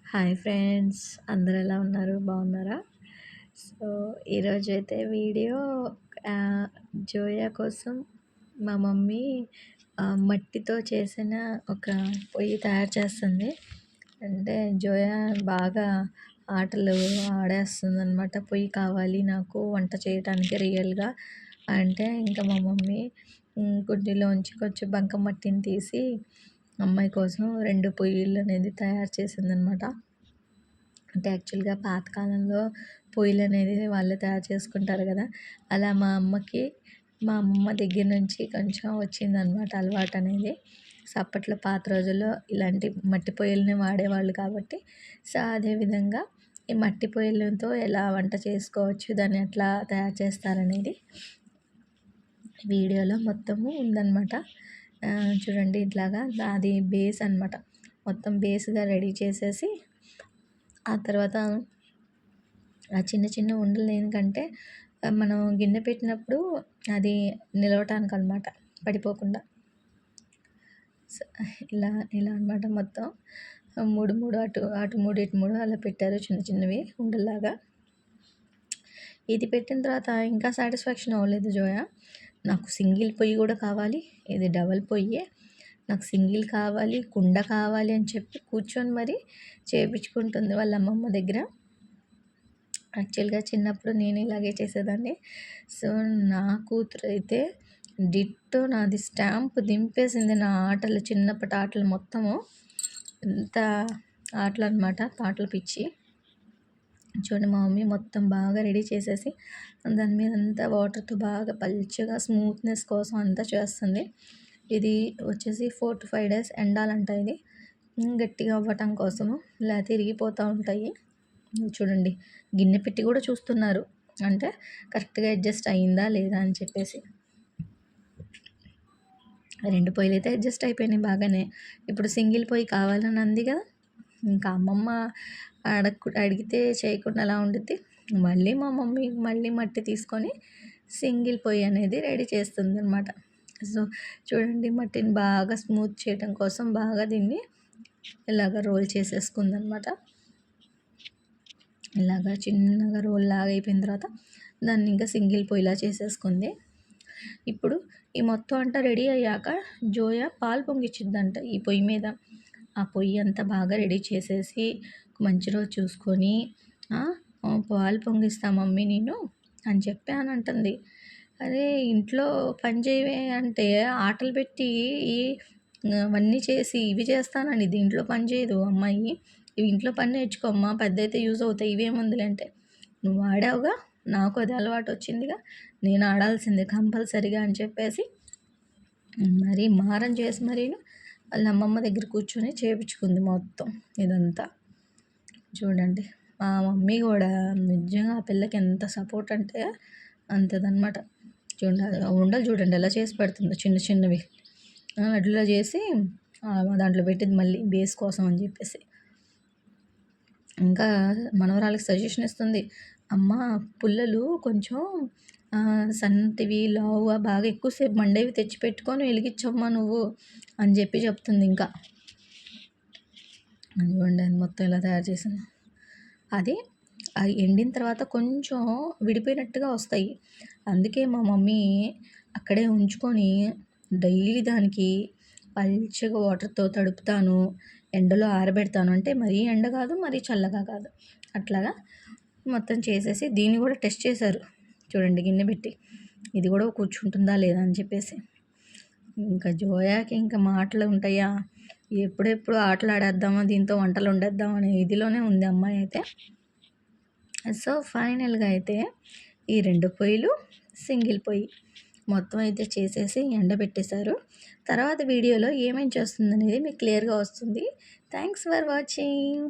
Hi friends, అందరూ ఎలా ఉన్నారు? బాగున్నారా? సో, ఈరోజైతే వీడియో ఆహ్, జోయా కోసం మా మమ్మీ మట్టితో చేసిన ఒక పొయ్యి తయారు చేస్తుంది. అంటే జోయా బాగా ఆటలు ఆడేస్తుందనమాట. పొయ్యి కావాలి నాకు వంట చేయటానికి రియల్‌గా అంటే, ఇంకా మా మమ్మీ కుండీలోంచి కొంచెం బంకమట్టిని తీసి అమ్మాయి కోసం 2 పొయ్యిలనేది తయారు చేసిందనమాట. అంటే యాక్చువల్‌గా పాతకాలంలో పొయ్యిలనేది వాళ్ళే తయారు చేసుకుంటారు గదా! అలా మా అమ్మమ్మ దగ్గర నుంచి కొంచెం వచ్చిందనమాట అలవాటనేది. సో, అప్పట్లో పాత రోజుల్లో ఇలాంటి మట్టి పొయ్యిలనే వాడేవాళ్ళు కాబట్టి, సో, అదే విధంగా ఈ మట్టి పొయ్యిలతో ఎలా వంట చేసుకోవచ్చు, దాన్ని ఎట్లా తయారు చేస్తారనేది వీడియోలో మొత్తము ఉందనమాట. చూడండి ఇట్లాగా అది బేస్ అనమాట. మొత్తం బేస్‌గా రెడీ చేసేసి ఆ తర్వాత ఆ చిన్న చిన్న ఉండలు దేనికంటే మనం గిన్నె పెట్టినప్పుడు అది నిలవటానికనమాట, పడిపోకుండా. సో, ఇలా ఇలా అనమాట మొత్తం 3, 3 అటు 3 ఇటు 3 అలా పెట్టారు చిన్న చిన్నవి ఉండల్లాగా. ఇది పెట్టిన తర్వాత ఇంకా సాటిస్ఫాక్షన్ అవ్వలేదు జోయా. నాకు సింగిల్ పొయ్యి కూడా కావాలి, ఇది డబల్ పొయ్యే, నాకు సింగిల్ కావాలి, కుండ కావాలి అని చెప్పి కూర్చొని మరి చేపించుకుంటుంది వాళ్ళ అమ్మమ్మ దగ్గర. యాక్చువల్‌గా చిన్నప్పుడు నేను ఇలాగే చేసేదాన్ని. సో, నా కూతురైతే డిట్టో నాది స్టాంప్ దింపేసింది. నా ఆటలు చిన్నప్పటి ఆటలు మొత్తము ఎంత ఆటలనమాట, పాటల పిచ్చి. చూడండి మా మమ్మీ మొత్తం బాగా రెడీ చేసేసి దాని మీద అంతా వాటర్‌తో బాగా పల్చగా స్మూత్‌నెస్ కోసం అంతా చేస్తుంది. ఇది వచ్చేసి 4-5 డేస్ ఎండాలంట ఇది. గట్టిగా అవ్వటం కోసము, లేకపోతే ఇరిగిపోతూ ఉంటాయి. చూడండి గిన్నె పెట్టి కూడా చూస్తున్నారు, అంటే కరెక్ట్‌గా అడ్జస్ట్ అయిందా లేదా అని చెప్పేసి. 2 పొయ్యిలైతే అడ్జస్ట్ అయిపోయినాయి బాగానే. ఇప్పుడు సింగిల్ పొయ్యి కావాలని అంది కదా! ఇంకా అమ్మమ్మ అడిగితే చేయకుండా ఎలా ఉండిద్ది. మళ్ళీ మా మమ్మీ మళ్ళీ మట్టి తీసుకొని సింగిల్ పొయ్యి అనేది రెడీ చేస్తుందనమాట. సో, చూడండి మట్టిని బాగా స్మూత్ చేయడం కోసం బాగా దీన్ని ఇలాగ రోల్ చేసేసుకుందనమాట. ఇలాగా చిన్నగా రోల్ లాగా అయిపోయిన తర్వాత దాన్ని ఇంకా సింగిల్ పొయ్యిలా చేసేసుకుంది. ఇప్పుడు ఈ మొత్తం అంతా రెడీ అయ్యాక జోయా పాలు పొంగిచ్చిద్దంట ఈ పొయ్యి మీద. ఆ పొయ్యి అంతా బాగా రెడీ చేసేసి మంచి రోజు చూసుకొని పాలు పొంగిస్తా మమ్మీ నేను అని చెప్పి అని అంటుంది. అరే ఇంట్లో పని చేయవే అంటే ఆటలు పెట్టి అవన్నీ చేసి ఇవి చేస్తానని దీంట్లో పని చేయదు అమ్మాయి. ఇవి ఇంట్లో పని నేర్చుకో అమ్మా, పెద్దయితే యూజ్ అవుతాయి, ఇవేముందులే అంటే, నువ్వు ఆడావుగా, నాకు అది అలవాటు వచ్చిందిగా, నేను ఆడాల్సిందే కంపల్సరీగా అని చెప్పేసి మరీ మారం చేసి మరీను వాళ్ళ అమ్మమ్మ దగ్గర కూర్చొని చేపించుకుంది మొత్తం ఇదంతా. చూడండి మా మమ్మీ కూడా నిజంగా ఆ పిల్లకి ఎంత సపోర్ట్ అంటే అంతదనమాట. చూడండి ఉండలు చూడండి ఎలా చేసి పెడుతుందో చిన్న చిన్నవి అట్లా చేసి దాంట్లో పెట్టింది మళ్ళీ బేస్ కోసం అని చెప్పేసి. ఇంకా మనవరాలకి సజెషన్ ఇస్తుంది, అమ్మ పుల్లలు కొంచెం సన్నటివి లావుగా బాగా ఎక్కువసేపు మండేవి తెచ్చిపెట్టుకొని వెలిగించమ్మా నువ్వు అని చెప్పి చెప్తుంది. ఇంకా అదిగోండి అది మొత్తం ఇలా తయారు చేసింది. అది ఎండిన తర్వాత కొంచెం విడిపోయినట్టుగా వస్తాయి. అందుకే మా మమ్మీ అక్కడే ఉంచుకొని డైలీ దానికి పల్చగా వాటర్తో తడుపుతాను, ఎండలో ఆరబెడతాను. అంటే మరీ ఎండ కాదు, మరీ చల్లగా కాదు, అట్లాగా మొత్తం చేసేసి దీన్ని కూడా టెస్ట్ చేశారు. చూడండి గిన్నె పెట్టి ఇది కూడా కూర్చుంటుందా లేదా అని చెప్పేసి. ఇంకా జోయాకి ఇంకా మాటలు ఉంటాయా, ఎప్పుడెప్పుడు ఆటలు ఆడేద్దామా, దీంతో వంటలు వండేద్దాం అనే ఇదిలోనే ఉంది అమ్మాయి అయితే. సో, ఫైనల్గా అయితే ఈ 2 పొయ్యిలు, సింగిల్ పొయ్యి మొత్తం అయితే చేసేసి ఎండబెట్టేశారు. తర్వాత వీడియోలో ఏమేం చేస్తుందనేది మీకు క్లియర్గా వస్తుంది. Thanks for watching.